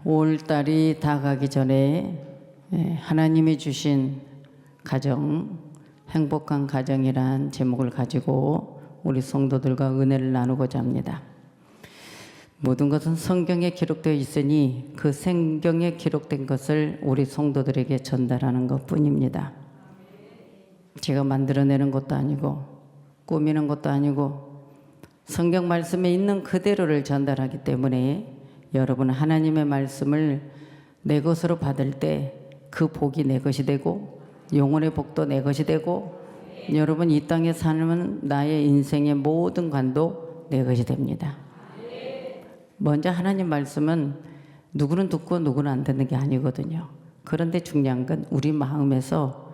5월달이 다 가기 전에 하나님이 주신 가정, 행복한 가정이란 제목을 가지고 우리 성도들과 은혜를 나누고자 합니다. 모든 것은 성경에 기록되어 있으니 그 성경에 기록된 것을 우리 성도들에게 전달하는 것뿐입니다. 제가 만들어내는 것도 아니고 꾸미는 것도 아니고 성경 말씀에 있는 그대로를 전달하기 때문에 여러분 하나님의 말씀을 내 것으로 받을 때 그 복이 내 것이 되고 영혼의 복도 내 것이 되고 여러분 이 땅에 사는 나의 인생의 모든 관도 내 것이 됩니다. 먼저 하나님 말씀은 누구는 듣고 누구는 안 듣는 게 아니거든요. 그런데 중요한 건 우리 마음에서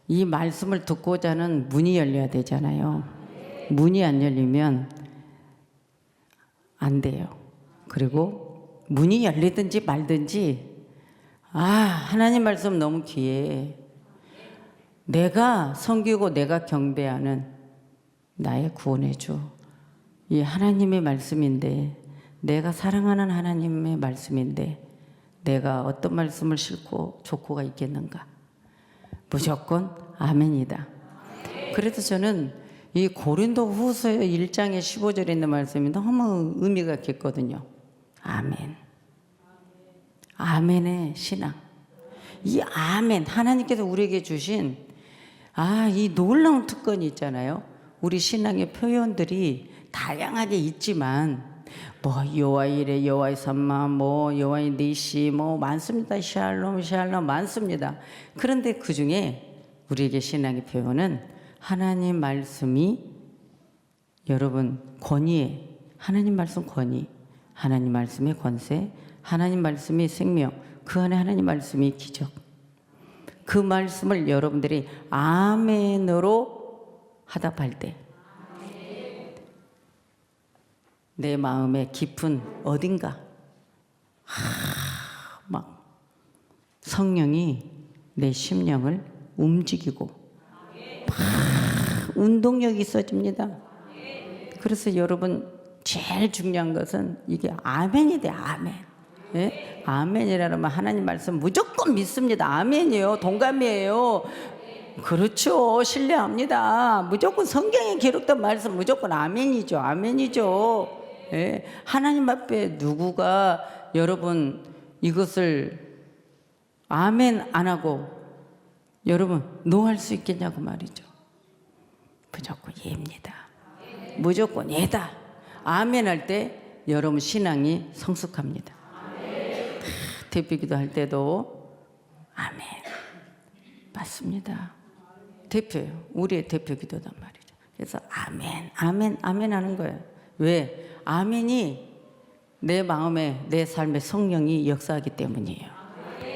이 말씀을 듣고자 하는 문이 열려야 되잖아요. 문이 안 열리면 안 돼요. 그리고 문이 열리든지 말든지 하나님 말씀 너무 귀해. 내가 섬기고 내가 경배하는 나의 구원의 주, 이 하나님의 말씀인데, 내가 사랑하는 하나님의 말씀인데 내가 어떤 말씀을 싣고 좋고가 있겠는가? 무조건 아멘이다. 그래서 저는 이 고린도 후서 1장의 15절에 있는 말씀이 너무 의미가 깊거든요. 아멘. 아멘의 신앙. 이 아멘, 하나님께서 우리에게 주신 이 놀라운 특권이 있잖아요. 우리 신앙의 표현들이 다양하게 있지만 여호와의 이레, 여호와의 삼마, 여호와의 니시 많습니다. 샬롬 많습니다. 그런데 그 중에 우리에게 신앙의 표현은 하나님 말씀이 여러분 권위에, 하나님 말씀 권위, 하나님 말씀의 권세, 하나님 말씀이 생명, 그 안에 하나님 말씀이 기적. 그 말씀을 여러분들이 아멘으로 화답할 때 내 마음의 깊은 어딘가 막 성령이 내 심령을 움직이고 막 운동력이 있어집니다. 그래서 여러분 제일 중요한 것은 이게 아멘이 돼. 아멘. 예? 아멘이라면 하나님 말씀 무조건 믿습니다. 아멘이에요. 동감이에요. 그렇죠. 신뢰합니다. 무조건 성경에 기록된 말씀 무조건 아멘이죠. 아멘이죠. 예? 하나님 앞에 누구가 여러분 이것을 아멘 안 하고 여러분 노할 수 있겠냐고 말이죠. 무조건 예입니다. 무조건 예다. 아멘 할 때 여러분 신앙이 성숙합니다. 대표기도 할 때도 아멘 맞습니다. 대표예요. 우리의 대표기도단 말이죠. 그래서 아멘 아멘 아멘 하는 거예요. 왜? 아멘이 내 마음에 내 삶의 성령이 역사하기 때문이에요.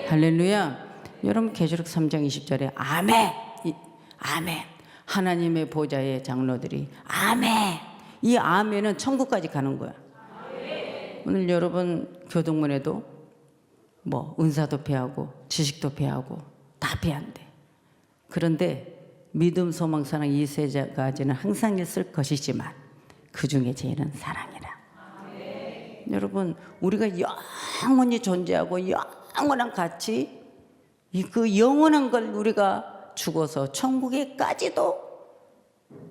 할렐루야. 여러분 계시록 3장 20절에 아멘 아멘 하나님의 보좌의 장로들이 아멘. 이 아멘은 천국까지 가는 거야. 오늘 여러분 교동문에도 은사도 배하고 지식도 배하고 다 배한대. 그런데 믿음 소망 사랑 이 세 가지는 항상 있을 것이지만 그 중에 제일은 사랑이라. 여러분 우리가 영원히 존재하고 영원한 가치, 그 영원한 걸 우리가 죽어서 천국에까지도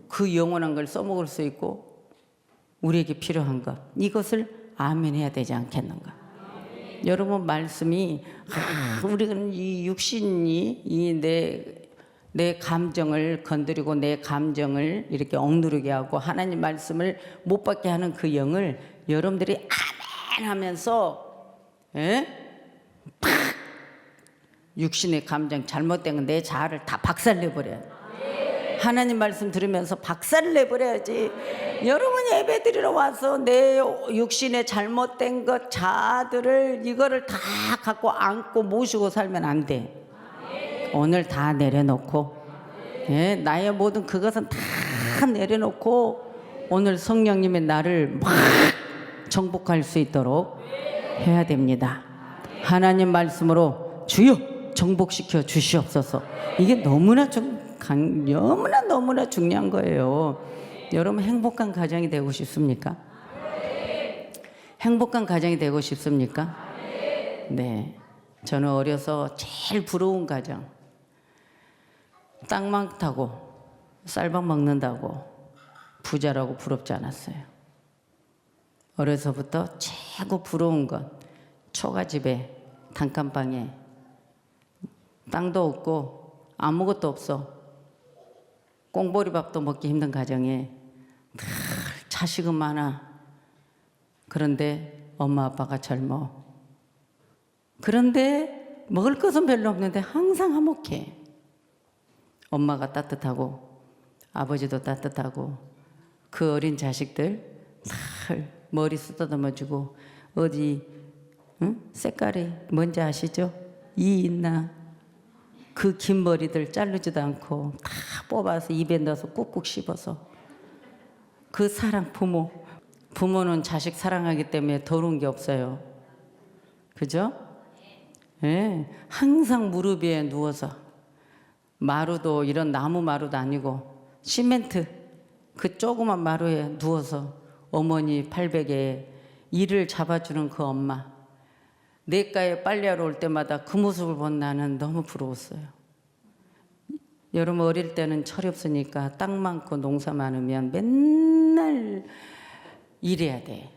그 영원한 걸 써먹을 수 있고 우리에게 필요한 것, 이것을 아멘 해야 되지 않겠는가? 여러분 말씀이 우리가 이 육신이 내 감정을 건드리고 내 감정을 이렇게 억누르게 하고 하나님 말씀을 못 받게 하는 그 영을 여러분들이 아멘 하면서 팍 육신의 감정 잘못된 건 내 자아를 다 박살내버려요. 하나님 말씀 들으면서 박살을 내버려야지. 여러분 예배 드리러 와서 내 육신의 잘못된 것 자아들을 이거를 다 갖고 안고 모시고 살면 안 돼. 오늘 다 내려놓고 나의 모든 그것은 다 내려놓고 오늘 성령님의 나를 막 정복할 수 있도록 해야 됩니다. 하나님 말씀으로 주여 정복시켜 주시옵소서. 이게 너무나 중요한 거예요. 여러분 행복한 가정이 되고 싶습니까? 행복한 가정이 되고 싶습니까? 네. 저는 어려서 제일 부러운 가정. 땅 많다고, 쌀밥 먹는다고, 부자라고 부럽지 않았어요. 어려서부터 최고 부러운 건 초가집에 단칸방에 땅도 없고 아무것도 없어. 꽁보리밥도 먹기 힘든 가정에 늘 자식은 많아. 그런데 엄마 아빠가 젊어. 그런데 먹을 것은 별로 없는데 항상 화목해. 엄마가 따뜻하고 아버지도 따뜻하고 그 어린 자식들 늘 머리 쓰다듬어주고 어디 색깔이 뭔지 아시죠? 이 있나? 그 긴 머리들 자르지도 않고 다 뽑아서 입에 넣어서 꾹꾹 씹어서 그 사랑 부모는 자식 사랑하기 때문에 더러운 게 없어요. 그죠? 예, 항상 무릎 위에 누워서 마루도 이런 나무 마루도 아니고 시멘트 그 조그만 마루에 누워서 어머니 팔베개에 이를 잡아주는 그 엄마 내과에 빨래하러 올 때마다 그 모습을 본 나는 너무 부러웠어요. 여러분 어릴 때는 철이 없으니까 땅 많고 농사 많으면 맨날 일해야 돼.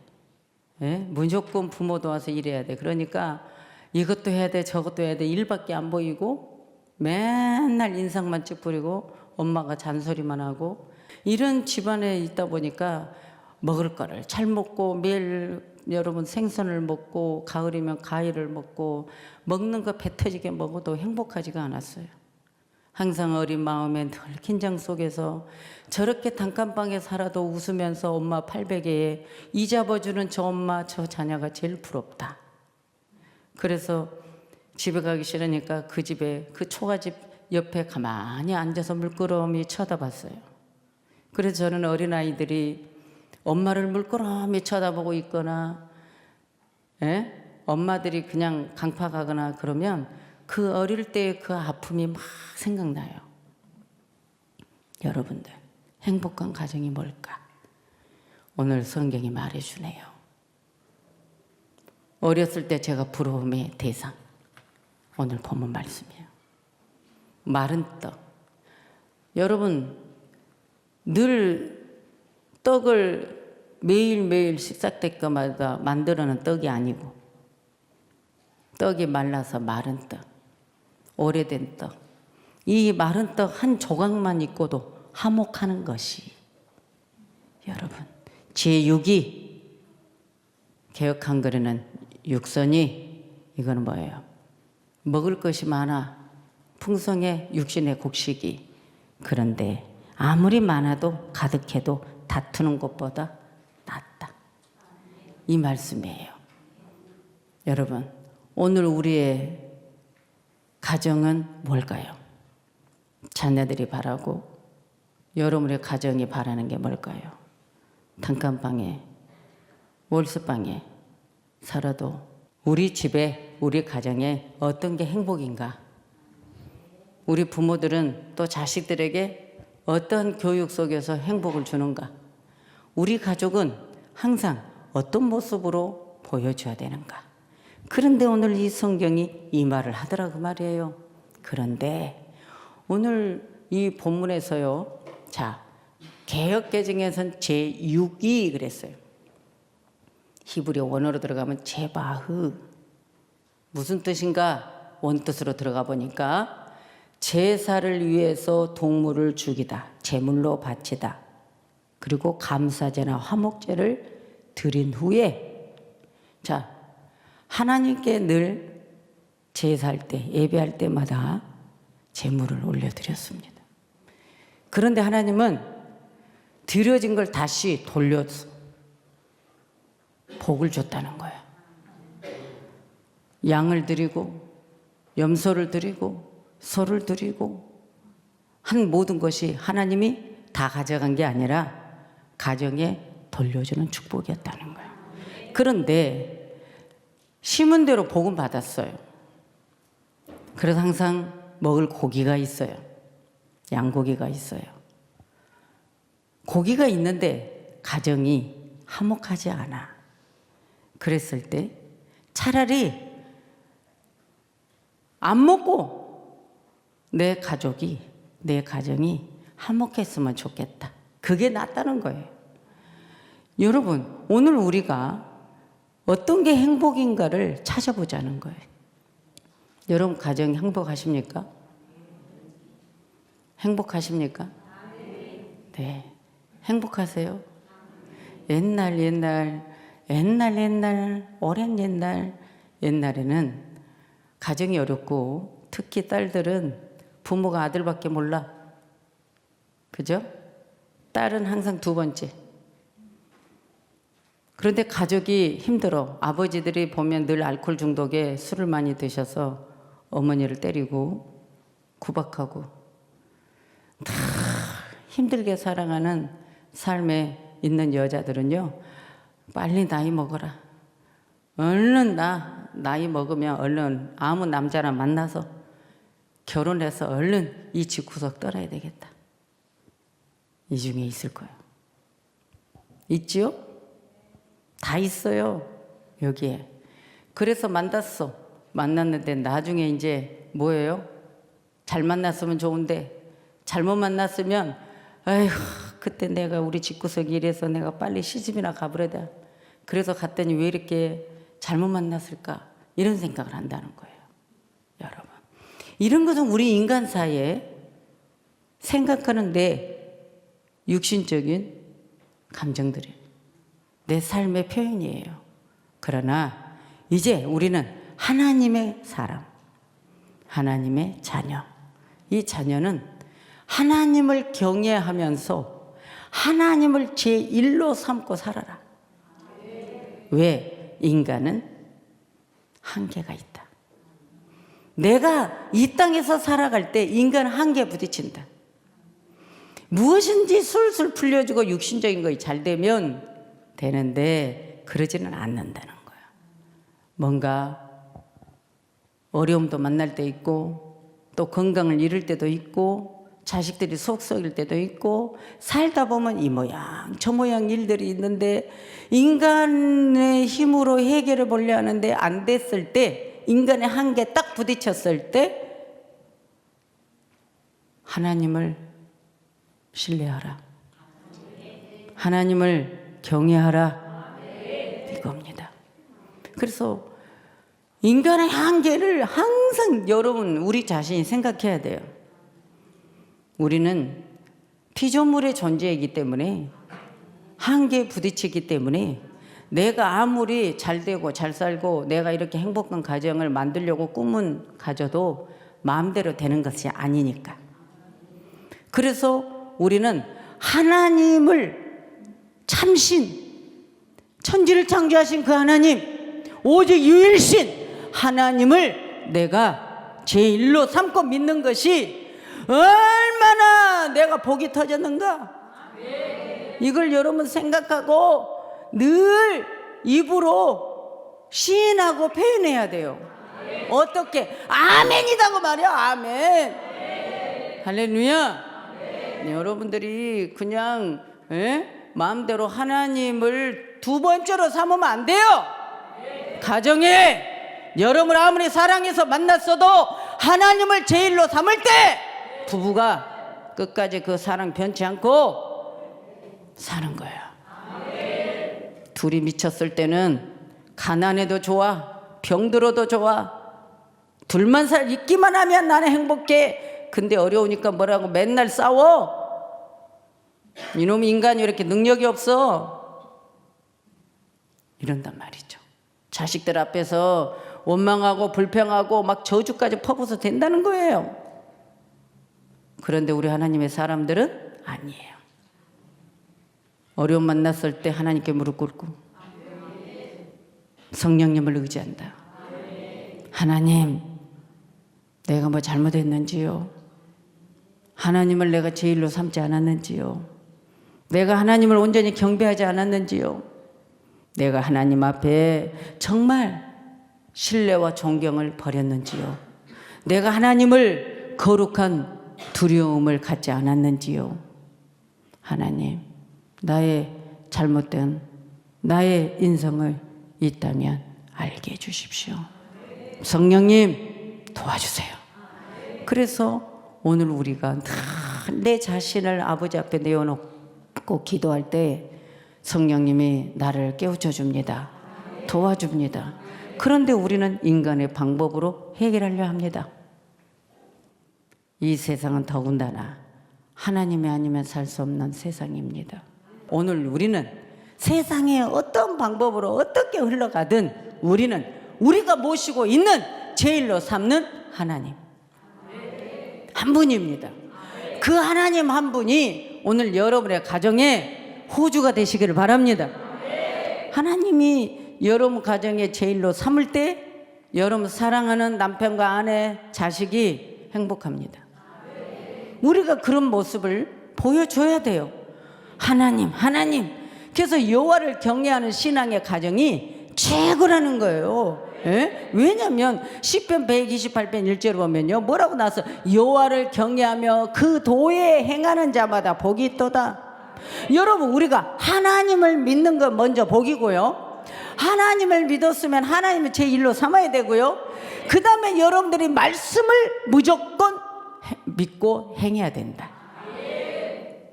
예? 무조건 부모 도와서 일해야 돼. 그러니까 이것도 해야 돼 저것도 해야 돼 일밖에 안 보이고 맨날 인상만 찌푸리고 엄마가 잔소리만 하고 이런 집안에 있다 보니까 먹을 거를 잘 먹고 매일 여러분 생선을 먹고 가을이면 과일을 먹고 먹는 거 배 터지게 먹어도 행복하지가 않았어요. 항상 어린 마음에 늘 긴장 속에서 저렇게 단칸방에 살아도 웃으면서 엄마 팔베개에 이 잡아주는 저 엄마 저 자녀가 제일 부럽다. 그래서 집에 가기 싫으니까 그 집에 그 초가집 옆에 가만히 앉아서 물끄러미 쳐다봤어요. 그래서 저는 어린아이들이 엄마를 물끄러미 쳐다보고 있거나 엄마들이 그냥 강파 가거나 그러면 그 어릴 때의 그 아픔이 막 생각나요. 여러분들 행복한 가정이 뭘까? 오늘 성경이 말해주네요. 어렸을 때 제가 부러움의 대상 오늘 본문 말씀이에요. 마른 떡. 여러분 늘 떡을 매일매일 식사 때마다 만들어낸 떡이 아니고 떡이 말라서 마른 떡, 오래된 떡. 이 마른 떡 한 조각만 있고도 화목하는 것이 여러분 제6이 개역 한글에는 육선이 이거는 뭐예요? 먹을 것이 많아 풍성해 육신의 곡식이 그런데 아무리 많아도 가득해도 다투는 것보다 낫다. 이 말씀이에요. 여러분 오늘 우리의 가정은 뭘까요? 자녀들이 바라고 여러분의 가정이 바라는 게 뭘까요? 단칸방에 월세방에 살아도 우리 집에 우리 가정에 어떤 게 행복인가? 우리 부모들은 또 자식들에게 어떤 교육 속에서 행복을 주는가? 우리 가족은 항상 어떤 모습으로 보여줘야 되는가? 그런데 오늘 이 성경이 이 말을 하더라고 말이에요. 그런데 오늘 이 본문에서요. 자, 개역개정에서는 제6이 그랬어요. 히브리어 원어로 들어가면 제바흐. 무슨 뜻인가? 원뜻으로 들어가 보니까 제사를 위해서 동물을 죽이다. 제물로 바치다. 그리고 감사제나 화목제를 드린 후에 자 하나님께 늘 제사할 때 예배할 때마다 제물을 올려드렸습니다. 그런데 하나님은 드려진 걸 다시 돌려서 복을 줬다는 거예요. 양을 드리고 염소를 드리고 소를 드리고 한 모든 것이 하나님이 다 가져간 게 아니라 가정에 돌려주는 축복이었다는 거예요. 그런데 심은 대로 복은 받았어요. 그래서 항상 먹을 고기가 있어요. 양고기가 있어요. 고기가 있는데 가정이 화목하지 않아. 그랬을 때 차라리 안 먹고 내 가족이, 내 가정이 화목했으면 좋겠다. 그게 낫다는 거예요. 여러분, 오늘 우리가 어떤 게 행복인가를 찾아보자는 거예요. 여러분 가정 행복하십니까? 행복하십니까? 네. 행복하세요? 옛날 오랜 옛날에는 가정이 어렵고 특히 딸들은 부모가 아들밖에 몰라. 그죠? 딸은 항상 두 번째. 그런데 가족이 힘들어. 아버지들이 보면 늘 알코올 중독에 술을 많이 드셔서 어머니를 때리고 구박하고 다 힘들게 살아가는 삶에 있는 여자들은요, 빨리 나이 먹어라. 얼른 나이 먹으면 얼른 아무 남자나 만나서 결혼해서 얼른 이 집구석 떠나야 되겠다. 이 중에 있을 거예요. 있지요? 다 있어요, 여기에. 그래서 만났는데 나중에 이제 뭐예요? 잘 만났으면 좋은데 잘못 만났으면 아휴, 그때 내가 우리 집구석이 이래서 내가 빨리 시집이나 가버려야. 그래서 갔더니 왜 이렇게 잘못 만났을까? 이런 생각을 한다는 거예요. 여러분, 이런 것은 우리 인간 사이에 생각하는 내 육신적인 감정들이에요. 내 삶의 표현이에요. 그러나 이제 우리는 하나님의 사람, 하나님의 자녀. 이 자녀는 하나님을 경외하면서 하나님을 제1로 삼고 살아라. 왜? 인간은 한계가 있다. 내가 이 땅에서 살아갈 때 인간은 한계에 부딪힌다. 무엇인지 술술 풀려주고 육신적인 것이 잘 되면 되는데 그러지는 않는다는 거야. 뭔가 어려움도 만날 때 있고 또 건강을 잃을 때도 있고 자식들이 속 썩일 때도 있고 살다 보면 이 모양 저 모양 일들이 있는데 인간의 힘으로 해결해 보려 하는데 안 됐을 때, 인간의 한계에 딱 부딪혔을 때 하나님을 신뢰하라, 하나님을 경외하라, 이겁니다. 그래서 인간의 한계를 항상 여러분 우리 자신이 생각해야 돼요. 우리는 피조물의 존재이기 때문에 한계에 부딪히기 때문에 내가 아무리 잘 되고 잘 살고 내가 이렇게 행복한 가정을 만들려고 꿈은 가져도 마음대로 되는 것이 아니니까. 그래서 우리는 하나님을 참신, 천지를 창조하신 그 하나님, 오직 유일신 하나님을 내가 제1로 삼고 믿는 것이 얼마나 내가 복이 터졌는가. 이걸 여러분 생각하고 늘 입으로 시인하고 표현해야 돼요. 어떻게? 아멘이다고 말이야. 아멘. 할렐루야. 여러분들이 그냥 마음대로 하나님을 두 번째로 삼으면 안 돼요. 가정에 여러분 아무리 사랑해서 만났어도 하나님을 제1로 삼을 때 부부가 끝까지 그 사랑 변치 않고 사는 거예요. 둘이 미쳤을 때는 가난해도 좋아, 병들어도 좋아, 둘만 있기만 하면 나는 행복해. 근데 어려우니까 뭐라고 맨날 싸워. 이놈 인간이 이렇게 능력이 없어, 이런단 말이죠. 자식들 앞에서 원망하고 불평하고 막 저주까지 퍼부어서 된다는 거예요. 그런데 우리 하나님의 사람들은 아니에요. 어려움 만났을 때 하나님께 무릎 꿇고 성령님을 의지한다. 하나님, 내가 뭐 잘못했는지요? 하나님을 내가 제1로 삼지 않았는지요? 내가 하나님을 온전히 경배하지 않았는지요? 내가 하나님 앞에 정말 신뢰와 존경을 버렸는지요? 내가 하나님을 거룩한 두려움을 갖지 않았는지요? 하나님, 나의 잘못된 나의 인성을 있다면 알게 해주십시오. 성령님, 도와주세요. 그래서 오늘 우리가 내 자신을 아버지 앞에 내어놓고 기도할 때 성령님이 나를 깨우쳐 줍니다. 도와줍니다. 그런데 우리는 인간의 방법으로 해결하려 합니다. 이 세상은 더군다나 하나님이 아니면 살 수 없는 세상입니다. 오늘 우리는 세상에 어떤 방법으로 어떻게 흘러가든 우리는 우리가 모시고 있는 제일로 삼는 하나님 한 분입니다. 그 하나님 한 분이 오늘 여러분의 가정에 호주가 되시기를 바랍니다. 하나님이 여러분 가정에 제일로 삼을 때 여러분 사랑하는 남편과 아내, 자식이 행복합니다. 우리가 그런 모습을 보여줘야 돼요. 하나님. 그래서 여호와를 경외하는 신앙의 가정이 최고라는 거예요. 예? 왜냐하면 시편 128편 1절을 보면요, 뭐라고 나서 여호와를 경외하며 그 도에 행하는 자마다 복이 있도다. 여러분, 우리가 하나님을 믿는 건 먼저 복이고요, 하나님을 믿었으면 하나님을 제일로 삼아야 되고요, 그 다음에 여러분들이 말씀을 무조건 믿고 행해야 된다.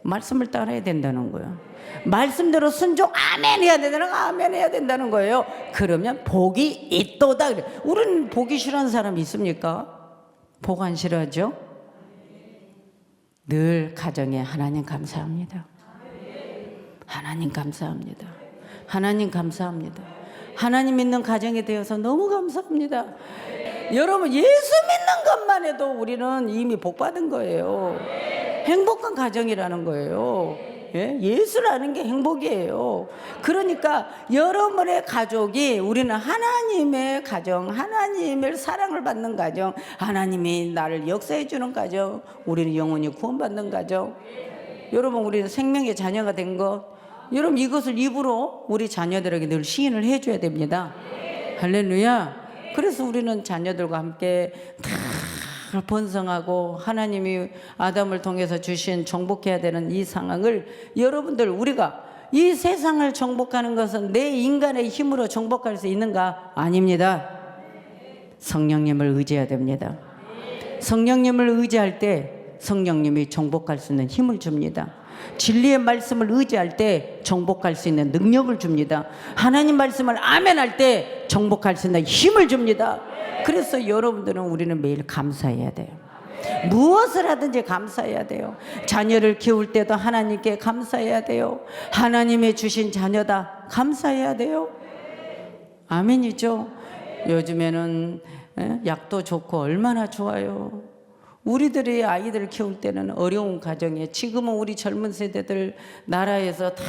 말씀을 따라야 된다는 거예요. 말씀대로 순종 아멘 해야 된다는 거, 아멘 해야 된다는 거예요. 그러면 복이 있도다. 우리는 보기 싫어하는 사람이 있습니까? 복 안 싫어하죠? 늘 가정에 하나님 감사합니다. 하나님 감사합니다. 하나님 감사합니다. 하나님 믿는 가정이 되어서 너무 감사합니다. 여러분, 예수 믿는 것만 해도 우리는 이미 복 받은 거예요. 행복한 가정이라는 거예요. 예? 예수라는 게 행복이에요. 그러니까 여러분의 가족이, 우리는 하나님의 가정, 하나님의 사랑을 받는 가정, 하나님이 나를 역사해 주는 가정, 우리는 영원히 구원받는 가정. 여러분, 우리는 생명의 자녀가 된 것, 여러분 이것을 입으로 우리 자녀들에게 늘 시인을 해줘야 됩니다. 할렐루야. 그래서 우리는 자녀들과 함께 다 번성하고 하나님이 아담을 통해서 주신 정복해야 되는 이 상황을, 여러분들, 우리가 이 세상을 정복하는 것은 내 인간의 힘으로 정복할 수 있는가? 아닙니다. 성령님을 의지해야 됩니다. 성령님을 의지할 때 성령님이 정복할 수 있는 힘을 줍니다. 진리의 말씀을 의지할 때 정복할 수 있는 능력을 줍니다. 하나님 말씀을 아멘할 때 정복할 수 있는 힘을 줍니다. 그래서 여러분들은, 우리는 매일 감사해야 돼요. 무엇을 하든지 감사해야 돼요. 자녀를 키울 때도 하나님께 감사해야 돼요. 하나님의 주신 자녀다 감사해야 돼요. 아멘이죠. 요즘에는 약도 좋고 얼마나 좋아요. 우리들이 아이들을 키울 때는 어려운 가정에, 지금은 우리 젊은 세대들 나라에서 다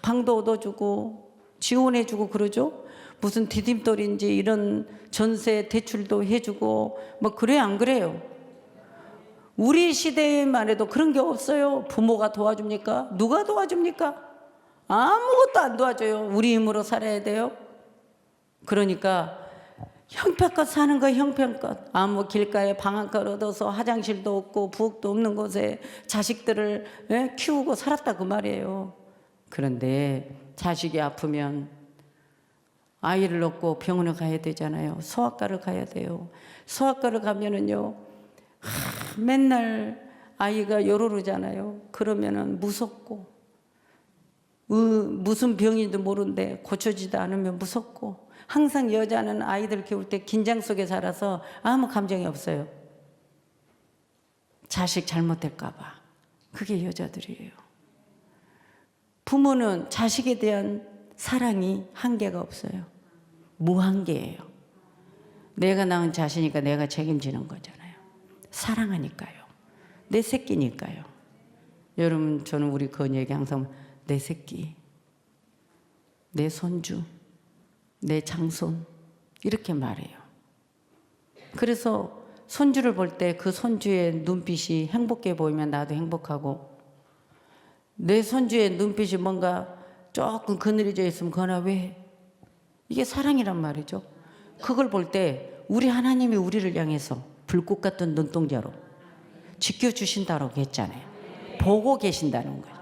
방도 얻어주고 지원해주고 그러죠. 무슨 디딤돌인지 이런 전세 대출도 해주고 뭐 그래 안 그래요? 우리 시대에만 해도 그런 게 없어요. 부모가 도와줍니까? 누가 도와줍니까? 아무것도 안 도와줘요. 우리 힘으로 살아야 돼요. 그러니까 형편껏 사는 거, 형편껏. 아무 길가에 방 한 칸 얻어서 화장실도 없고 부엌도 없는 곳에 자식들을 키우고 살았다 그 말이에요. 그런데 자식이 아프면 아이를 놓고 병원에 가야 되잖아요. 소아과를 가야 돼요. 소아과를 가면은요, 맨날 아이가 요로르잖아요. 그러면은 무섭고, 무슨 병인지도 모르는데 고쳐지도 않으면 무섭고, 항상 여자는 아이들 키울 때 긴장 속에 살아서 아무 감정이 없어요. 자식 잘못될까 봐. 그게 여자들이에요. 부모는 자식에 대한 사랑이 한계가 없어요. 무한계예요. 내가 낳은 자식이니까 내가 책임지는 거잖아요. 사랑하니까요. 내 새끼니까요. 여러분, 저는 우리 건이에게 항상 내 새끼, 내 손주, 내 장손 이렇게 말해요. 그래서 손주를 볼 때 그 손주의 눈빛이 행복해 보이면 나도 행복하고, 내 손주의 눈빛이 뭔가 조금 그늘져 있으면 그나 왜? 이게 사랑이란 말이죠. 그걸 볼 때 우리 하나님이 우리를 향해서 불꽃 같은 눈동자로 지켜주신다고 했잖아요. 보고 계신다는 거예요.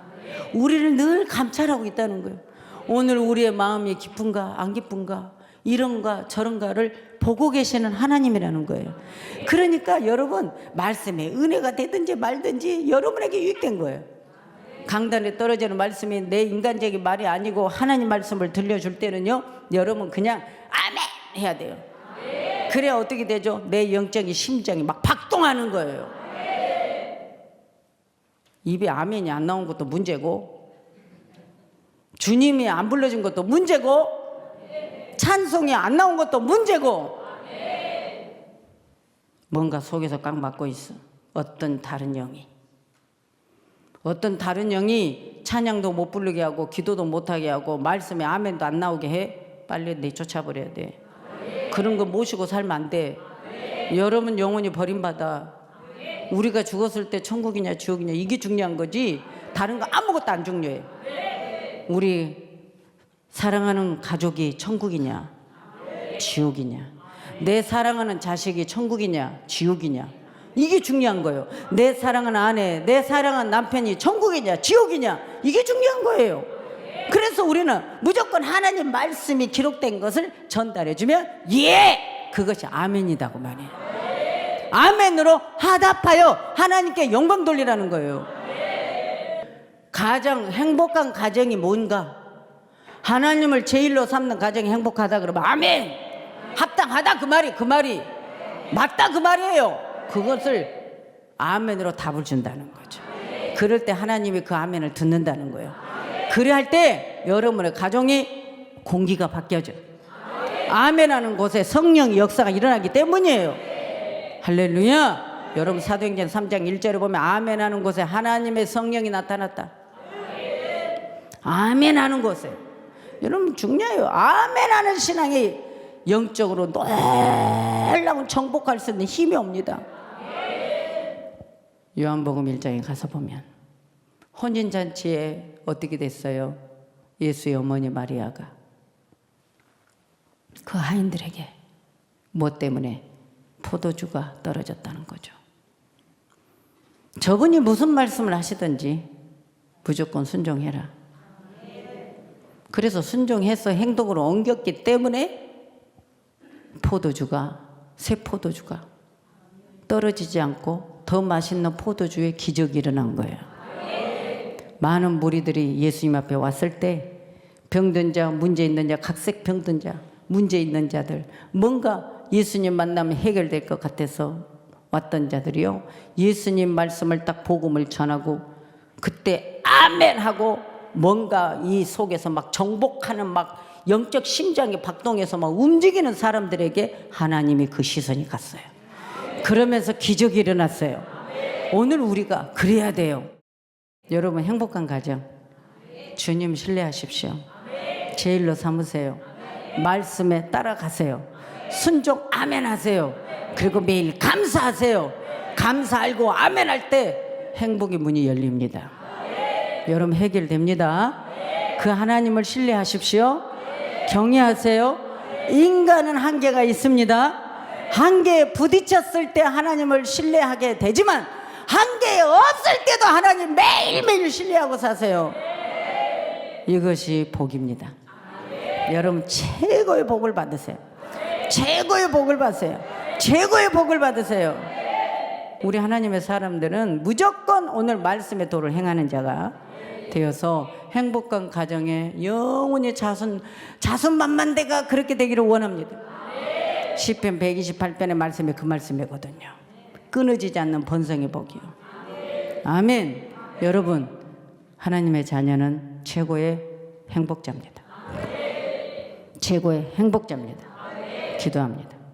우리를 늘 감찰하고 있다는 거예요. 오늘 우리의 마음이 기쁜가 안 기쁜가, 이런가 저런가를 보고 계시는 하나님이라는 거예요. 그러니까 여러분 말씀에 은혜가 되든지 말든지 여러분에게 유익된 거예요. 강단에 떨어지는 말씀이 내 인간적인 말이 아니고 하나님 말씀을 들려줄 때는요, 여러분 그냥 아멘 해야 돼요. 그래야 어떻게 되죠? 내 영적인 심장이 막 박동하는 거예요. 입에 아멘이 안 나온 것도 문제고, 주님이 안 불러준 것도 문제고, 찬송이 안 나온 것도 문제고, 뭔가 속에서 꽉 막고 있어. 어떤 다른 영이 찬양도 못 부르게 하고 기도도 못하게 하고 말씀에 아멘도 안 나오게 해. 빨리 내쫓아버려야 돼. 그런 거 모시고 살면 안 돼. 여러분 영혼이 버림받아. 우리가 죽었을 때 천국이냐 지옥이냐 이게 중요한 거지, 다른 거 아무것도 안 중요해. 우리 사랑하는 가족이 천국이냐 지옥이냐, 내 사랑하는 자식이 천국이냐 지옥이냐, 이게 중요한 거예요. 내 사랑하는 아내, 내 사랑하는 남편이 천국이냐 지옥이냐, 이게 중요한 거예요. 그래서 우리는 무조건 하나님 말씀이 기록된 것을 전달해주면 예! 그것이 아멘이다고 말해요. 아멘으로 화답하여 하나님께 영광 돌리라는 거예요. 가정, 행복한 가정이 뭔가? 하나님을 제일로 삼는 가정이 행복하다 그러면 아멘! 합당하다 그 말이 맞다 그 말이에요. 그것을 아멘으로 답을 준다는 거죠. 그럴 때 하나님이 그 아멘을 듣는다는 거예요. 그래 할 때 여러분의 가정이 공기가 바뀌어져요. 아멘하는 곳에 성령의 역사가 일어나기 때문이에요. 할렐루야. 여러분 사도행전 3장 1절에 보면 아멘하는 곳에 하나님의 성령이 나타났다. 아멘하는 곳에. 여러분 중요해요. 아멘하는 신앙이 영적으로 놀라운 정복할 수 있는 힘이 옵니다. 요한복음 1장에 가서 보면 혼인잔치에 어떻게 됐어요? 예수의 어머니 마리아가 그 하인들에게 뭐 때문에? 포도주가 떨어졌다는 거죠. 저분이 무슨 말씀을 하시든지 무조건 순종해라. 그래서 순종해서 행동으로 옮겼기 때문에 새 포도주가 떨어지지 않고 더 맛있는 포도주의 기적이 일어난 거예요. 많은 무리들이 예수님 앞에 왔을 때 병든 자, 문제 있는 자, 각색 병든 자, 문제 있는 자들, 뭔가 예수님 만나면 해결될 것 같아서 왔던 자들이요, 예수님 말씀을 딱 복음을 전하고 그때 아멘 하고 뭔가 이 속에서 막 정복하는 막 영적 심장이 박동해서 막 움직이는 사람들에게 하나님이 그 시선이 갔어요. 그러면서 기적이 일어났어요. 오늘 우리가 그래야 돼요. 여러분 행복한 가정 주님 신뢰하십시오. 제일로 삼으세요. 말씀에 따라가세요. 순종 아멘 하세요. 그리고 매일 감사하세요. 감사 알고 아멘 할 때 행복의 문이 열립니다. 여러분 해결됩니다. 그 하나님을 신뢰하십시오. 경외하세요. 인간은 한계가 있습니다. 한계에 부딪혔을 때 하나님을 신뢰하게 되지만 한계에 없을 때도 하나님 매일매일 신뢰하고 사세요. 이것이 복입니다. 여러분 최고의 복을 받으세요. 최고의 복을 받으세요. 최고의 복을 받으세요. 우리 하나님의 사람들은 무조건 오늘 말씀의 도를 행하는 자가 되어서 행복한 가정에 영원히 자손만만대가 그렇게 되기를 원합니다. 시편 128편의 말씀이 그 말씀이거든요. 끊어지지 않는 번성의 복이요. 아멘. 여러분 하나님의 자녀는 최고의 행복자입니다. 최고의 행복자입니다. 기도합니다.